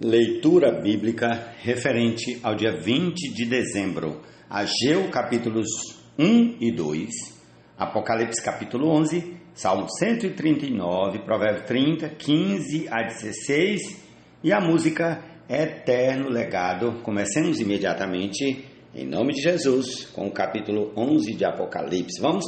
Leitura bíblica referente ao dia 20 de dezembro, Ageu capítulos 1 e 2, Apocalipse capítulo 11, Salmo 139, Provérbio 30, 15 a 16 e a música Eterno Legado. Comecemos imediatamente, em nome de Jesus, com o capítulo 11 de Apocalipse. Vamos?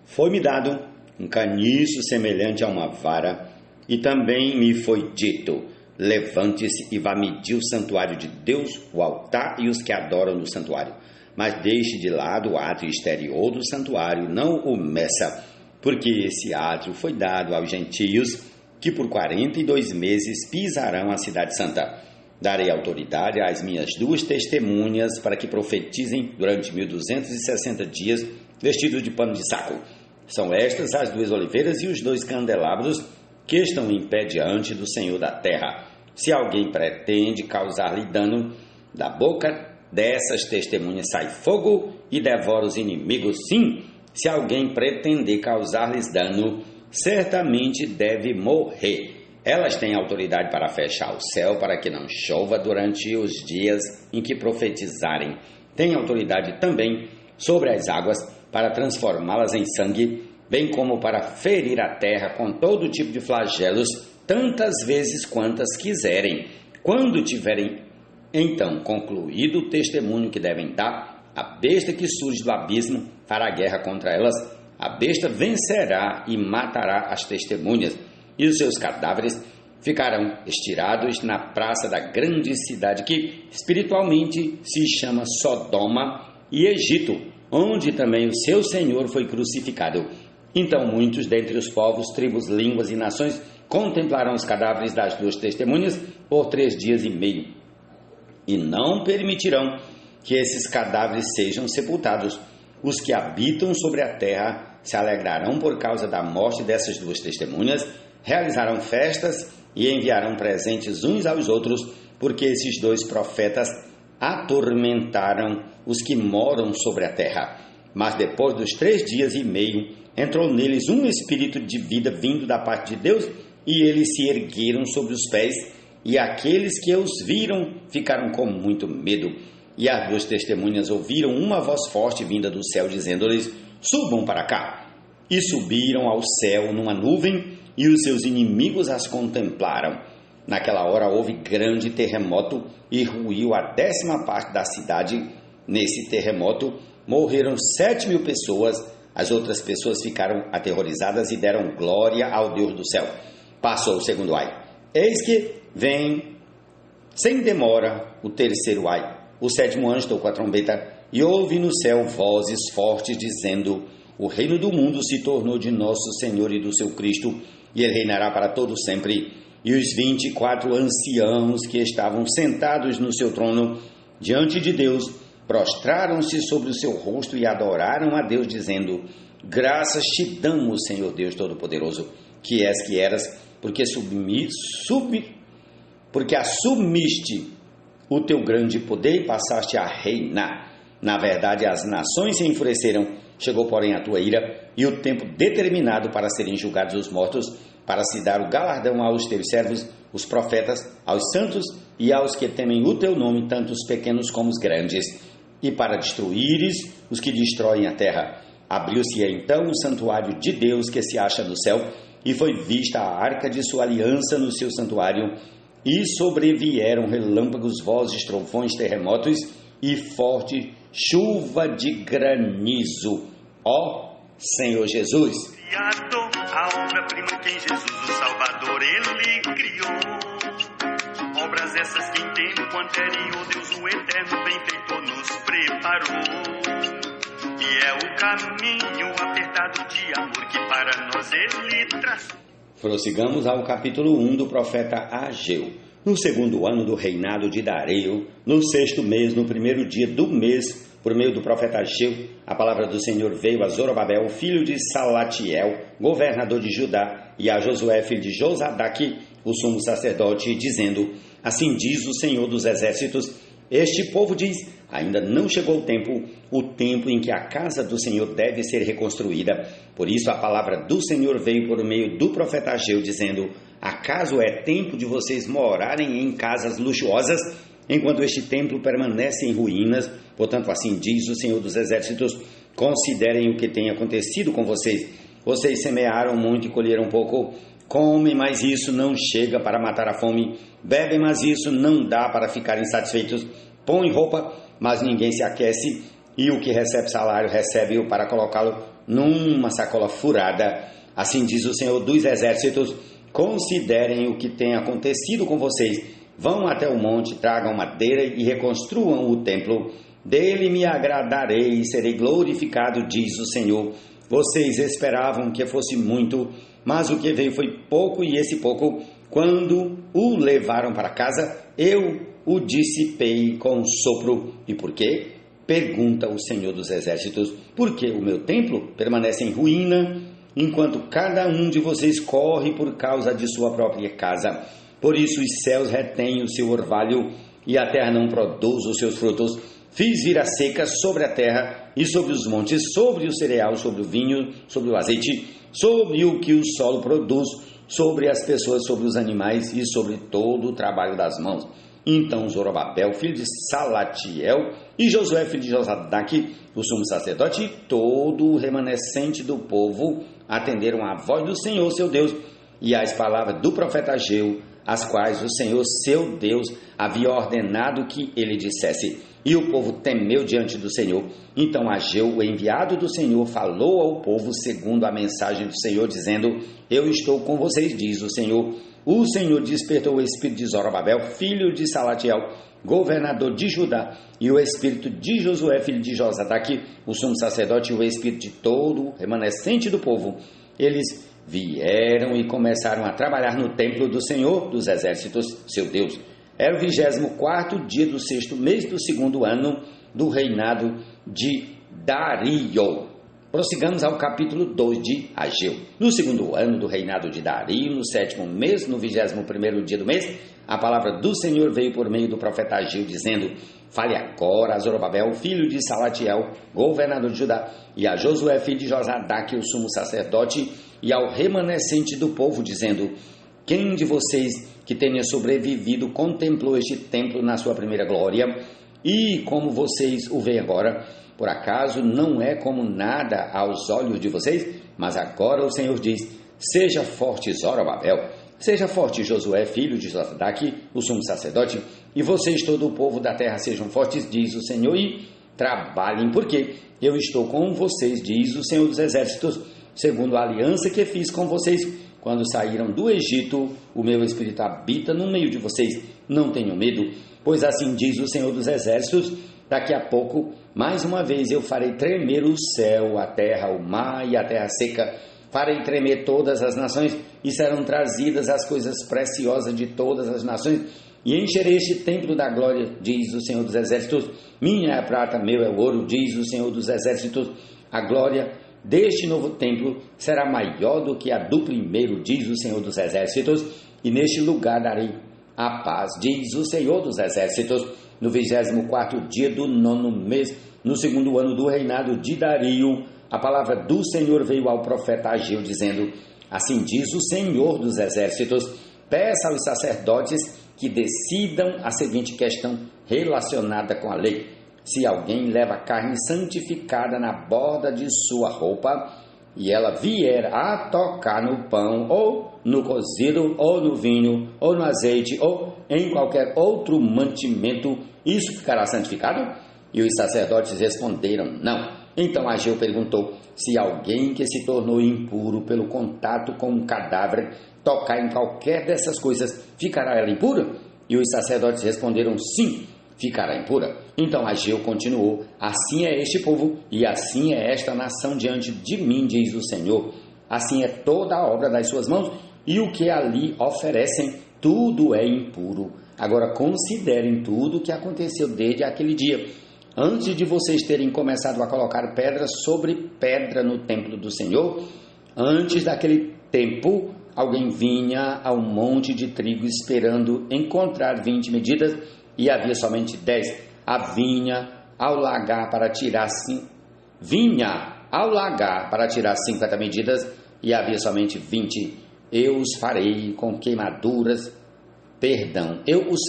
Foi-me dado um caniço semelhante a uma vara, e também me foi dito: levante-se e vá medir o santuário de Deus, o altar e os que adoram no santuário. Mas deixe de lado o átrio exterior do santuário, não o meça, porque esse átrio foi dado aos gentios, que por 42 meses pisarão a cidade santa. Darei autoridade às minhas duas testemunhas para que profetizem durante 1260 dias, vestidos de pano de saco. São estas as duas oliveiras e os dois candelabros que estão em pé diante do Senhor da terra. Se alguém pretende causar-lhe dano, da boca dessas testemunhas sai fogo e devora os inimigos. Sim, se alguém pretender causar-lhes dano, certamente deve morrer. Elas têm autoridade para fechar o céu para que não chova durante os dias em que profetizarem. Têm autoridade também sobre as águas para transformá-las em sangue, bem como para ferir a terra com todo tipo de flagelos, tantas vezes quantas quiserem. Quando tiverem então concluído o testemunho que devem dar, a besta que surge do abismo fará guerra contra elas. A besta vencerá e matará as testemunhas, e os seus cadáveres ficarão estirados na praça da grande cidade, que espiritualmente se chama Sodoma e Egito, onde também o seu Senhor foi crucificado. Então muitos dentre os povos, tribos, línguas e nações contemplarão os cadáveres das duas testemunhas por 3 dias e meio, e não permitirão que esses cadáveres sejam sepultados. Os que habitam sobre a terra se alegrarão por causa da morte dessas duas testemunhas, realizarão festas e enviarão presentes uns aos outros, porque esses dois profetas atormentaram os que moram sobre a terra. Mas depois dos 3 dias e meio, entrou neles um espírito de vida vindo da parte de Deus, e eles se ergueram sobre os pés, e aqueles que os viram ficaram com muito medo. E as duas testemunhas ouviram uma voz forte vinda do céu, dizendo-lhes: subam para cá. E subiram ao céu numa nuvem, e os seus inimigos as contemplaram. Naquela hora houve grande terremoto, e ruiu a 10ª parte da cidade. Nesse terremoto morreram 7.000 pessoas. As outras pessoas ficaram aterrorizadas e deram glória ao Deus do céu. Passou o segundo ai. Eis que vem, sem demora, o terceiro ai. O 7º anjo tocou a trombeta, e houve no céu vozes fortes dizendo: o reino do mundo se tornou de nosso Senhor e do seu Cristo, e ele reinará para todo sempre. E os 24 anciãos que estavam sentados no seu trono diante de Deus prostraram-se sobre o seu rosto e adoraram a Deus, dizendo: graças te damos, Senhor Deus Todo-Poderoso, que és que eras, porque assumiste o teu grande poder e passaste a reinar. Na verdade, as nações se enfureceram, chegou, porém, a tua ira, e o tempo determinado para serem julgados os mortos, para se dar o galardão aos teus servos, os profetas, aos santos e aos que temem o teu nome, tanto os pequenos como os grandes, e para destruíres os que destroem a terra. Abriu-se então o santuário de Deus que se acha no céu, e foi vista a arca de sua aliança no seu santuário, e sobrevieram relâmpagos, vozes, trovões, terremotos e forte chuva de granizo. Ó Senhor Jesus! Criador, a obra-prima que em Jesus o Salvador ele criou. Obras essas que em tempo anterior Deus o eterno benfeitor nos preparou. E é o caminho apertado de amor que para nós ele traçou. Prossigamos ao capítulo 1 do profeta Ageu. No 2º ano do reinado de Dario, no 6º mês, no 1º dia do mês, por meio do profeta Ageu, a palavra do Senhor veio a Zorobabel, filho de Salatiel, governador de Judá, e a Josué, filho de Josadaque, o sumo sacerdote, dizendo: assim diz o Senhor dos exércitos: Este povo diz: ainda não chegou o tempo em que a casa do Senhor deve ser reconstruída. Por isso a palavra do Senhor veio por meio do profeta Ageu, dizendo: acaso é tempo de vocês morarem em casas luxuosas, enquanto este templo permanece em ruínas? Portanto, assim diz o Senhor dos Exércitos: considerem o que tem acontecido com vocês. Vocês semearam muito e colheram pouco. Comem, mas isso não chega para matar a fome. Bebem, mas isso não dá para ficarem satisfeitos. Põem roupa, mas ninguém se aquece. E o que recebe salário, recebe-o para colocá-lo numa sacola furada. Assim diz o Senhor dos Exércitos: considerem o que tem acontecido com vocês. Vão até o monte, tragam madeira e reconstruam o templo. Dele me agradarei e serei glorificado, diz o Senhor. Vocês esperavam que fosse muito, mas o que veio foi pouco, e esse pouco, quando o levaram para casa, eu o dissipei com um sopro. E por quê? Pergunta o Senhor dos Exércitos: porque o meu templo permanece em ruína, enquanto cada um de vocês corre por causa de sua própria casa. Por isso os céus retêm o seu orvalho e a terra não produz os seus frutos. Fiz vir a seca sobre a terra e sobre os montes, sobre o cereal, sobre o vinho, sobre o azeite, sobre o que o solo produz, sobre as pessoas, sobre os animais e sobre todo o trabalho das mãos. Então Zorobabel, filho de Salatiel, e Josué, filho de Josadaque, o sumo sacerdote, e todo o remanescente do povo atenderam à voz do Senhor, seu Deus, e às palavras do profeta Ageu, as quais o Senhor, seu Deus, havia ordenado que ele dissesse. E o povo temeu diante do Senhor. Então Ageu, o enviado do Senhor, falou ao povo segundo a mensagem do Senhor, dizendo: eu estou com vocês, diz o Senhor. O Senhor despertou o espírito de Zorobabel, filho de Salatiel, governador de Judá, e o espírito de Josué, filho de Josadaque, o sumo sacerdote, e o espírito de todo o remanescente do povo. Eles vieram e começaram a trabalhar no templo do Senhor dos Exércitos, seu Deus. Era o 24º dia do 6º mês do 2º ano do reinado de Dario. Prossigamos ao capítulo 2 de Ageu. No 2º ano do reinado de Dario, no 7º mês, no 21º dia do mês, a palavra do Senhor veio por meio do profeta Ageu, dizendo: fale agora a Zorobabel, filho de Salatiel, governador de Judá, e a Josué, filho de Josadaque, o sumo sacerdote, e ao remanescente do povo, dizendo: quem de vocês que tenha sobrevivido contemplou este templo na sua primeira glória, e como vocês o veem agora? Por acaso não é como nada aos olhos de vocês? Mas agora o Senhor diz: seja forte, Zorobabel, seja forte, Josué, filho de Josadaque, o sumo sacerdote, e vocês, todo o povo da terra, sejam fortes, diz o Senhor, e trabalhem, porque eu estou com vocês, diz o Senhor dos Exércitos, segundo a aliança que fiz com vocês. Quando saíram do Egito, o meu espírito habita no meio de vocês. Não tenham medo, pois assim diz o Senhor dos Exércitos: daqui a pouco, mais uma vez, eu farei tremer o céu, a terra, o mar e a terra seca. Farei tremer todas as nações, e serão trazidas as coisas preciosas de todas as nações, e encherei este templo da glória, diz o Senhor dos Exércitos. Minha é a prata, meu é o ouro, diz o Senhor dos Exércitos. A glória deste novo templo será maior do que a do primeiro, diz o Senhor dos Exércitos, e neste lugar darei a paz, diz o Senhor dos Exércitos. No 24º dia do 9º mês, no 2º ano do reinado de Dario, a palavra do Senhor veio ao profeta Ageu, dizendo: assim diz o Senhor dos Exércitos, peça aos sacerdotes que decidam a seguinte questão relacionada com a lei. Se alguém leva carne santificada na borda de sua roupa, e ela vier a tocar no pão, ou no cozido, ou no vinho, ou no azeite, ou em qualquer outro mantimento, isso ficará santificado? E os sacerdotes responderam: não. Então Ageu perguntou: se alguém que se tornou impuro pelo contato com um cadáver tocar em qualquer dessas coisas, ficará ela impura? E os sacerdotes responderam: sim, ficará impura. Então Ageu continuou: assim é este povo, e assim é esta nação diante de mim, diz o Senhor. Assim é toda a obra das suas mãos, e o que ali oferecem, tudo é impuro. Agora considerem tudo o que aconteceu desde aquele dia. Antes de vocês terem começado a colocar pedra sobre pedra no templo do Senhor, antes daquele tempo, alguém vinha ao monte de trigo esperando encontrar 20 medidas, e havia somente 10. a vinha ao lagar para tirar vinha ao lagar para tirar 50 medidas, e havia somente 20. Eu os farei com queimaduras, eu os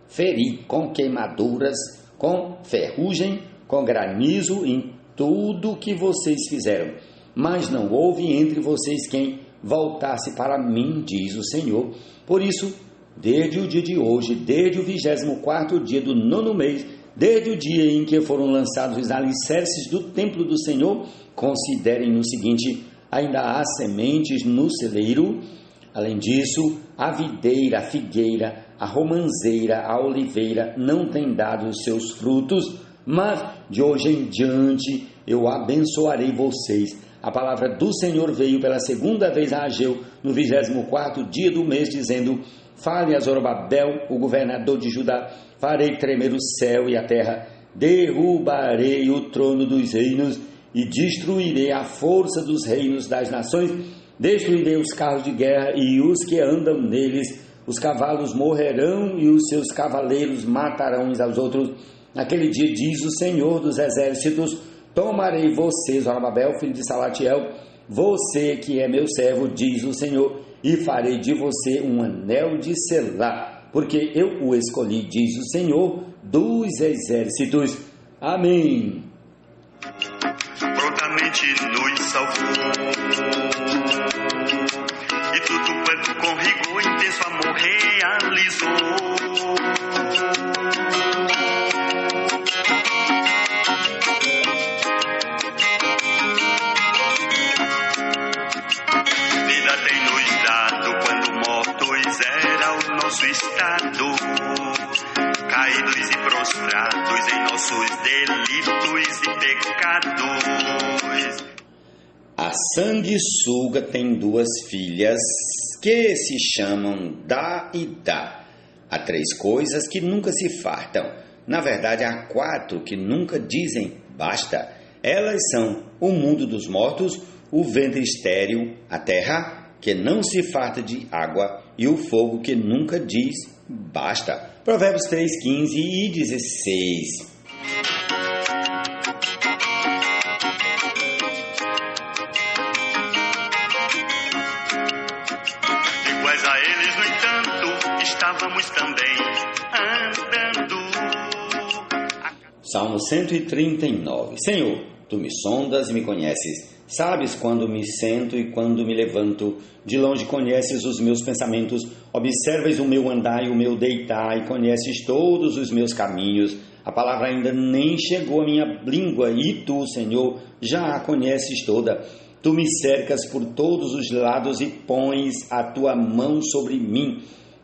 feri com queimaduras, com ferrugem, com granizo em tudo que vocês fizeram. Mas não houve entre vocês quem voltasse para mim, diz o Senhor. Por isso, desde o dia de hoje, desde o 24º dia do 9º mês, desde o dia em que foram lançados os alicerces do templo do Senhor, considerem o seguinte: ainda há sementes no celeiro. Além disso, a videira, a figueira, a romanceira, a oliveira não têm dado os seus frutos, mas de hoje em diante eu abençoarei vocês. A palavra do Senhor veio pela segunda vez a Ageu, no 24º dia do mês, dizendo: fale a Zorobabel, o governador de Judá: farei tremer o céu e a terra, derrubarei o trono dos reinos e destruirei a força dos reinos das nações, destruirei os carros de guerra e os que andam neles, os cavalos morrerão e os seus cavaleiros matarão uns aos outros. Naquele dia, diz o Senhor dos exércitos, tomarei você, Zorobabel, filho de Salatiel, você que é meu servo, diz o Senhor, e farei de você um anel de selar, porque eu o escolhi, diz o Senhor dos exércitos. Amém. Prontamente nos salvou, e tudo quanto com rigor intenso amor realizou. Vida tem nos dado quando mortos era o nosso estado, caídos e prostrados em nossos delitos e pecados. A sanguessuga tem 2 filhas que se chamam Dá e Dá. Há 3 coisas que nunca se fartam. Na verdade, há 4 que nunca dizem basta. Elas são o mundo dos mortos, o ventre estéril, a terra, que não se farta de água, e o fogo que nunca diz basta. Provérbios 3, 15 e 16. Iguais a eles, no entanto, estávamos também andando. Salmo 139. Senhor, tu me sondas e me conheces. Sabes quando me sento e quando me levanto. De longe conheces os meus pensamentos. Observas o meu andar e o meu deitar, e conheces todos os meus caminhos. A palavra ainda nem chegou à minha língua, e tu, Senhor, já a conheces toda. Tu me cercas por todos os lados e pões a tua mão sobre mim.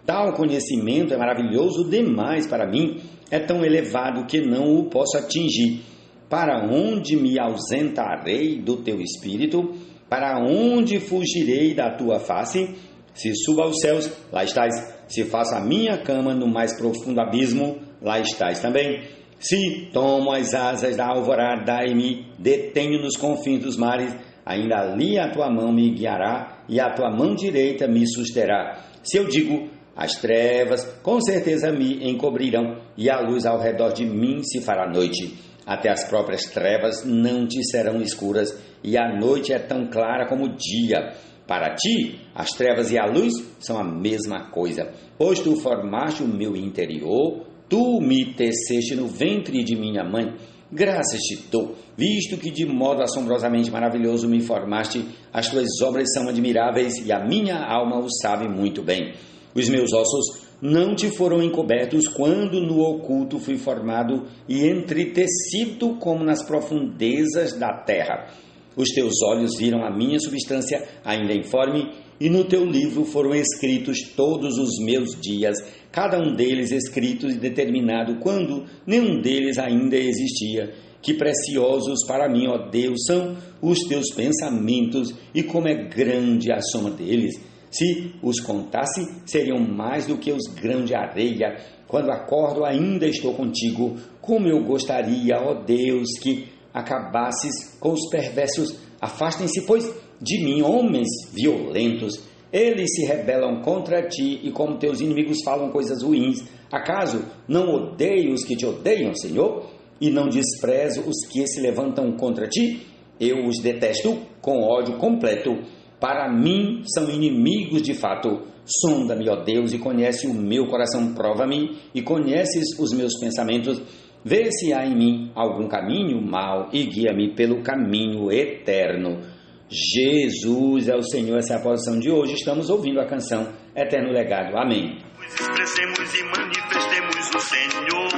Tal conhecimento é maravilhoso demais para mim, é tão elevado que não o posso atingir. Para onde me ausentarei do teu espírito? Para onde fugirei da tua face? Se subo aos céus, lá estás. Se faço a minha cama no mais profundo abismo, lá estás também. Se tomo as asas da alvorada e me detenho nos confins dos mares, ainda ali a tua mão me guiará e a tua mão direita me susterá. Se eu digo, as trevas com certeza me encobrirão, e a luz ao redor de mim se fará noite. Até as próprias trevas não te serão escuras, e a noite é tão clara como o dia. Para ti, as trevas e a luz são a mesma coisa, pois tu formaste o meu interior, tu me teceste no ventre de minha mãe. Graças te dou, visto que de modo assombrosamente maravilhoso me formaste, as tuas obras são admiráveis, e a minha alma o sabe muito bem. Os meus ossos não te foram encobertos quando no oculto fui formado e entretecido como nas profundezas da terra. Os teus olhos viram a minha substância ainda informe, e no teu livro foram escritos todos os meus dias, cada um deles escrito e determinado quando nenhum deles ainda existia. Que preciosos para mim, ó Deus, são os teus pensamentos, e como é grande a soma deles. Se os contasse, seriam mais do que os grãos de areia. Quando acordo, ainda estou contigo. Como eu gostaria, ó Deus, que acabasses com os perversos. Afastem-se, pois, de mim, homens violentos. Eles se rebelam contra ti e como teus inimigos falam coisas ruins. Acaso não odeio os que te odeiam, Senhor? E não desprezo os que se levantam contra ti? Eu os detesto com ódio completo. Para mim são inimigos de fato. Sonda-me, ó Deus, e conhece o meu coração. Prova-me e conheces os meus pensamentos. Vê se há em mim algum caminho mau e guia-me pelo caminho eterno. Jesus é o Senhor, essa é a porção de hoje. Estamos ouvindo a canção Eterno Legado. Amém. Expressemos e manifestemos o Senhor,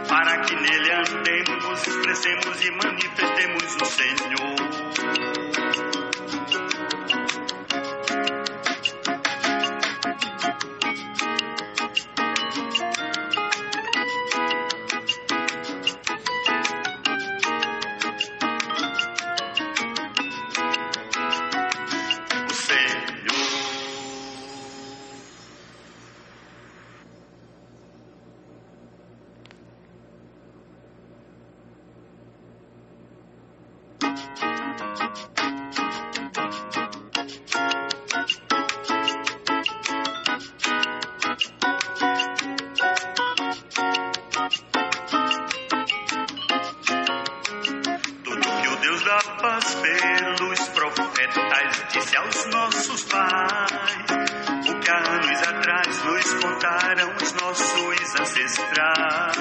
para que nele andemos, expressemos e manifestemos o Senhor. Da paz pelos profetas disse aos nossos pais, o que há anos atrás nos contaram os nossos ancestrais.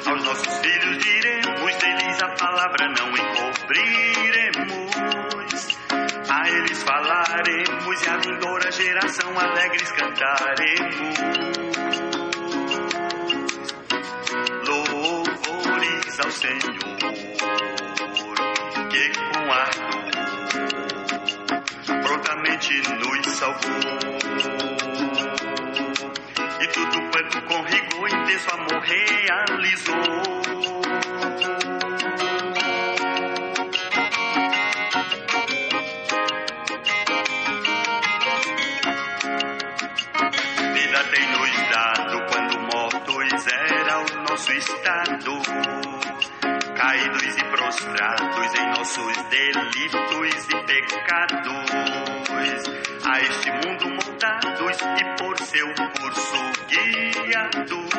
Aos nossos filhos diremos, deles a palavra não encobriremos. A eles falaremos e a vindoura geração alegres cantaremos. Louvores ao Senhor, que com ardor prontamente nos salvou, e tudo quanto com rigor intenso amor realizou. Vida tem nos dado quando mortos era o nosso estado, caídos e prostrados em nossos delitos e pecados, a este mundo moldados e por seu curso guiados,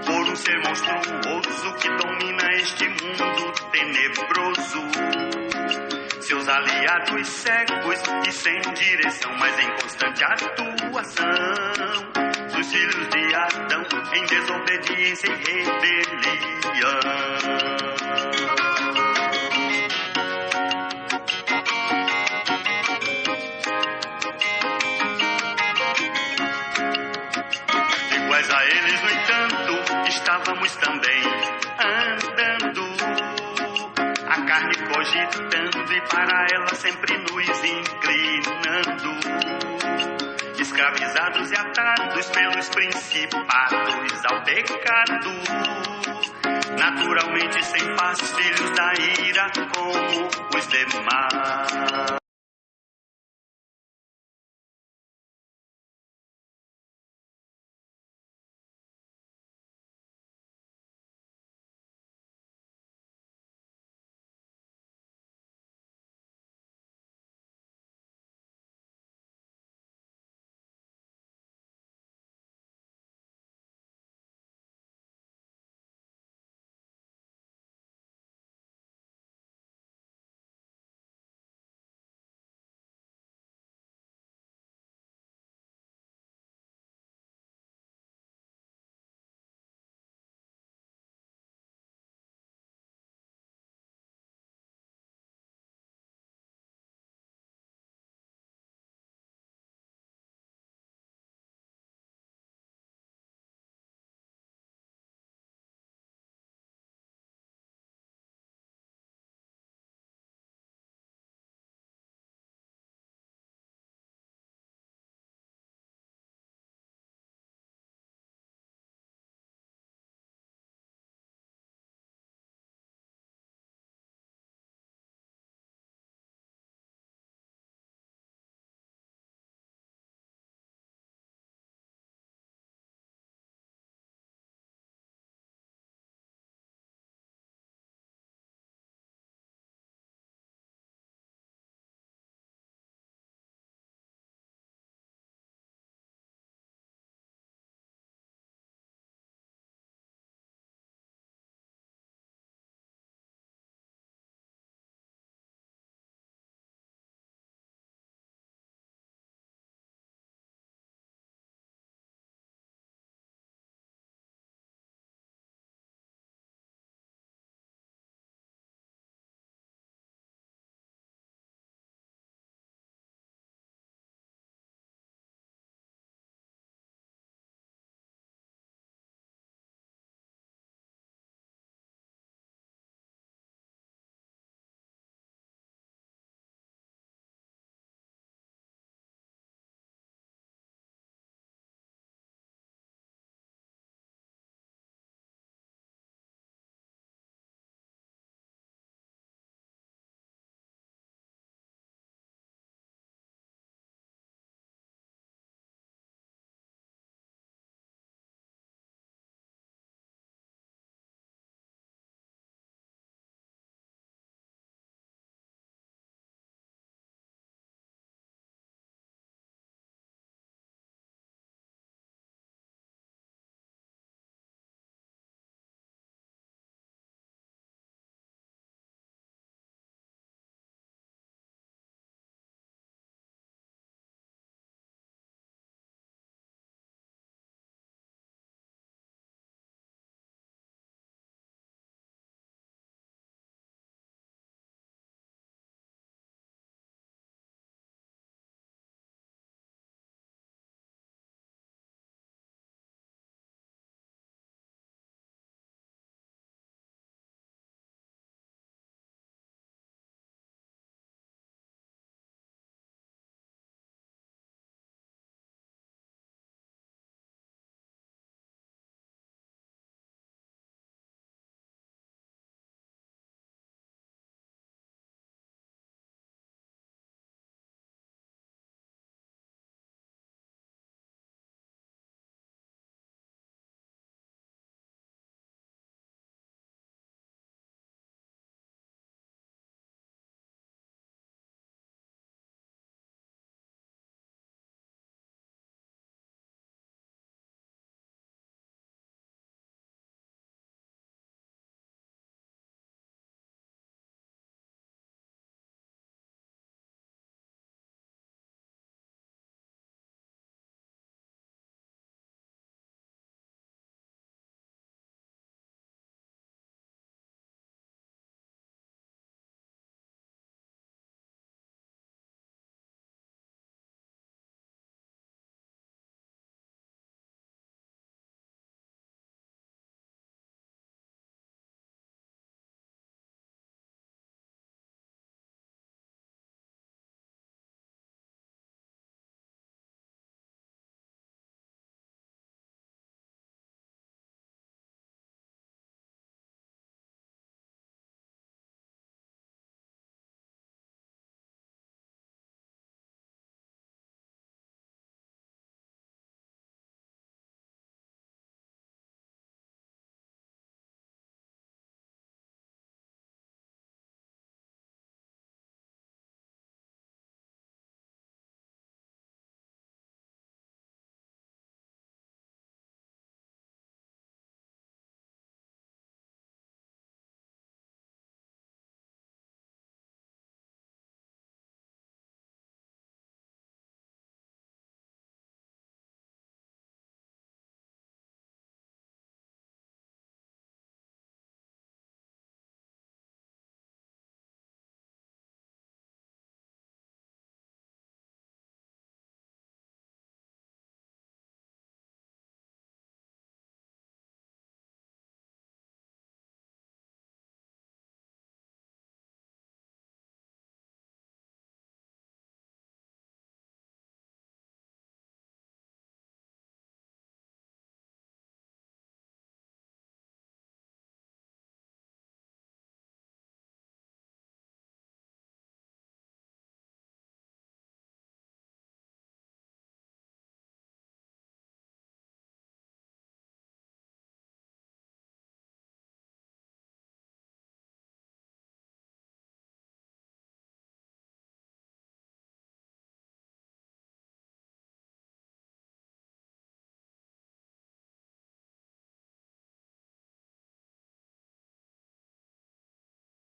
por um ser monstruoso que domina este mundo tenebroso. Seus aliados cegos e sem direção, mas em constante atuação, dos filhos de Adão em desobediência e rebelião. Iguais a eles, no entanto, estávamos também andando, a carne cogitando e para ela sempre nos inclinando, escravizados e atados pelos principados ao pecado, naturalmente sem paz, filhos da ira como os demais.